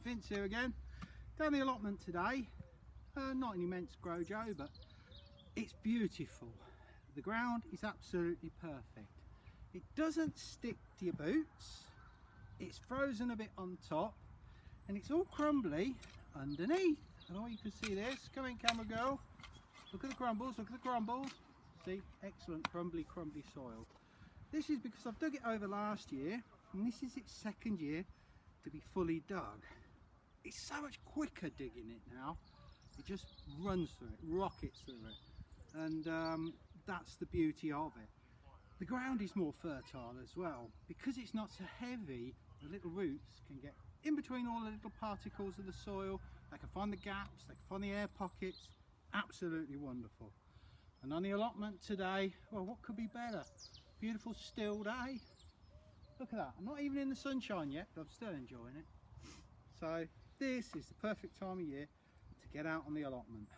Vince here again. Down the allotment today. Not an immense grojo, but it's beautiful. The ground is absolutely perfect. It doesn't stick to your boots. It's frozen a bit on top, and it's all crumbly underneath. And all you can see this. Come in, camera girl. Look at the crumbles. Look at the crumbles. See, excellent crumbly soil. This is because I've dug it over last year, and this is its second year to be fully dug. It's so much quicker digging it now. It just runs through it, rockets through it, and that's the beauty of it. The ground is more fertile as well. Because it's not so heavy, the little roots can get in between all the little particles of the soil. They can find the gaps, they can find the air pockets. Absolutely wonderful. And on the allotment today, well, what could be better? Beautiful still day. Look at that. I'm not even in the sunshine yet, but I'm still enjoying it. So this is the perfect time of year to get out on the allotment.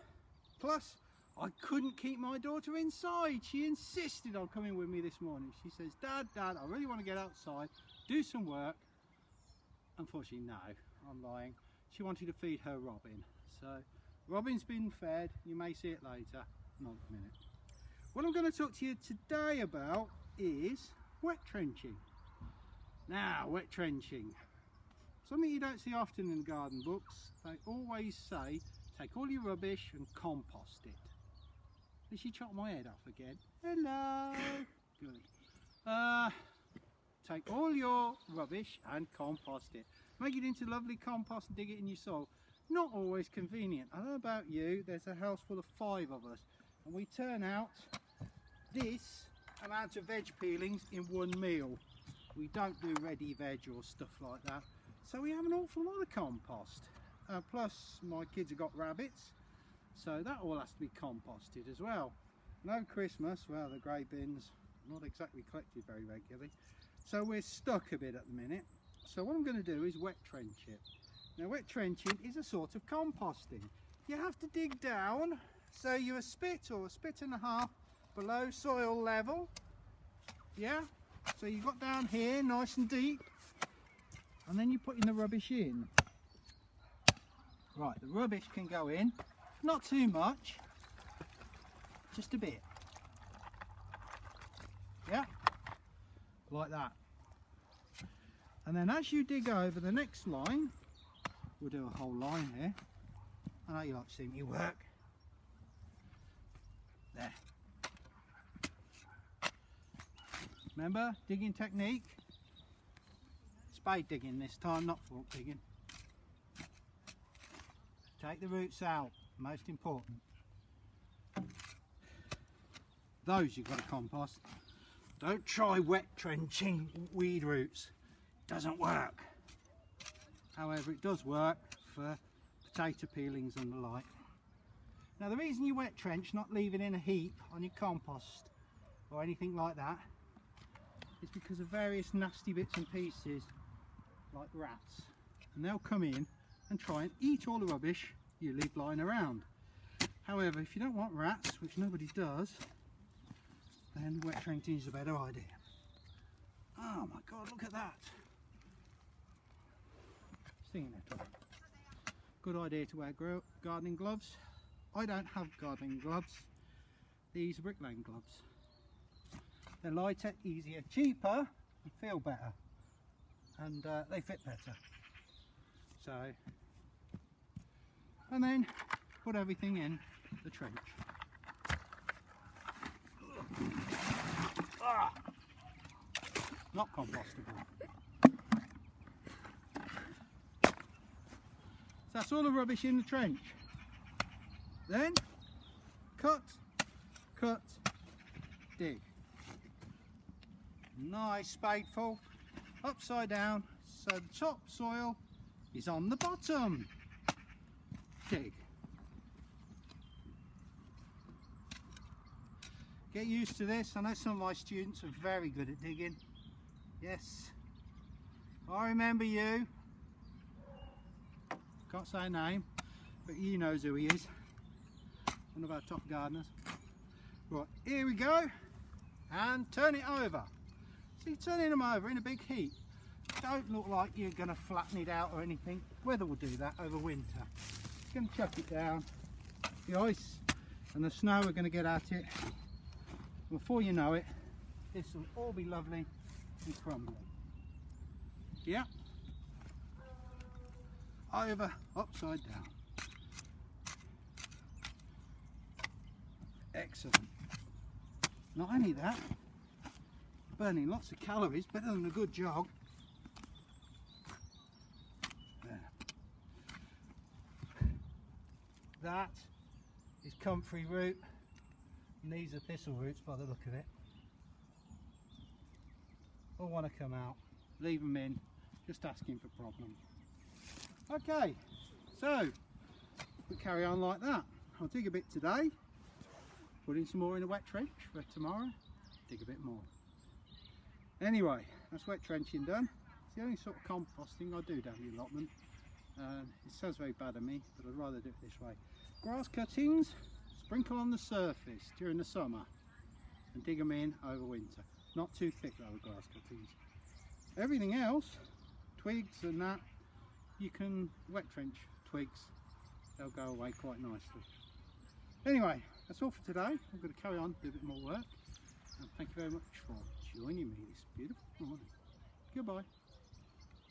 Plus, I couldn't keep my daughter inside. She insisted on coming with me this morning. She says, Dad, I really want to get outside, do some work. Unfortunately, no, I'm lying. She wanted to feed her robin. So robin's been fed. You may see it later. Not a minute. What I'm going to talk to you today about is wet trenching. Now, wet trenching. Something you don't see often in the garden books. They always say, take all your rubbish and compost it. Did she chop my head off again? Hello. Good. Take all your rubbish and compost it. Make it into lovely compost and dig it in your soil. Not always convenient. I don't know about you, there's a house full of 5 of us, and we turn out this amount of veg peelings in one meal. We don't do ready veg or stuff like that, so we have an awful lot of compost. Plus my kids have got rabbits, so that all has to be composted as well. And over Christmas, well, the grey bins not exactly collected very regularly, so we're stuck a bit at the minute. So what I'm going to do is wet trench it. Now, wet trenching is a sort of composting. You have to dig down, so you're a spit or a spit and a half below soil level. Yeah, so you got down here nice and deep, and then you're putting the rubbish in. Right, the rubbish can go in, not too much, just a bit. Yeah, like that. And then as you dig over the next line, we'll do a whole line here. I know you like to see me work. There. Remember, digging technique? Spade digging this time, not fork digging. Take the roots out, most important. Those you've got to compost. Don't try wet trenching weed roots. It doesn't work. However, it does work for potato peelings and the like. Now, the reason you wet trench, not leave it in a heap on your compost or anything like that, is because of various nasty bits and pieces like rats, and they'll come in and try and eat all the rubbish you leave lying around. However, if you don't want rats, which nobody does, then wet trenching is a better idea. Oh my God, look at that. Stinging it. Good idea to wear gardening gloves. I don't have gardening gloves. These are Brick Lane gloves. They're lighter, easier, cheaper, and feel better, and they fit better. So, and then put everything in the trench. Ah, not compostable. So that's all the rubbish in the trench. Then cut, dig. Nice spadeful, upside down, so the top soil is on the bottom. Dig. Get used to this. I know some of my students are very good at digging. Yes, I remember you. Can't say a name, but he knows who he is. One of our top gardeners. Right, here we go, and turn it over. So you're turning them over in a big heap. don't look like you're going to flatten it out or anything. Weather will do that over winter. It's going to chuck it down. The ice and the snow are going to get at it. Before you know it, this will all be lovely and crumbly. Yeah. Over, upside down. Excellent. Not only that, burning lots of calories, better than a good jog. There. That is comfrey root, and these are thistle roots by the look of it. All want to come out, leave them in, just asking for problems. Okay, so we carry on like that. I'll dig a bit today, put in some more in the wet trench for tomorrow, dig a bit more. Anyway, that's wet trenching done. It's the only sort of composting I do down the allotment. It sounds very bad of me, but I'd rather do it this way. Grass cuttings, sprinkle on the surface during the summer and dig them in over winter. Not too thick though, the grass cuttings. Everything else, twigs and that, you can wet trench twigs, they'll go away quite nicely. Anyway, that's all for today. I'm going to carry on, do a bit more work. And thank you very much for joining me this beautiful morning. Goodbye.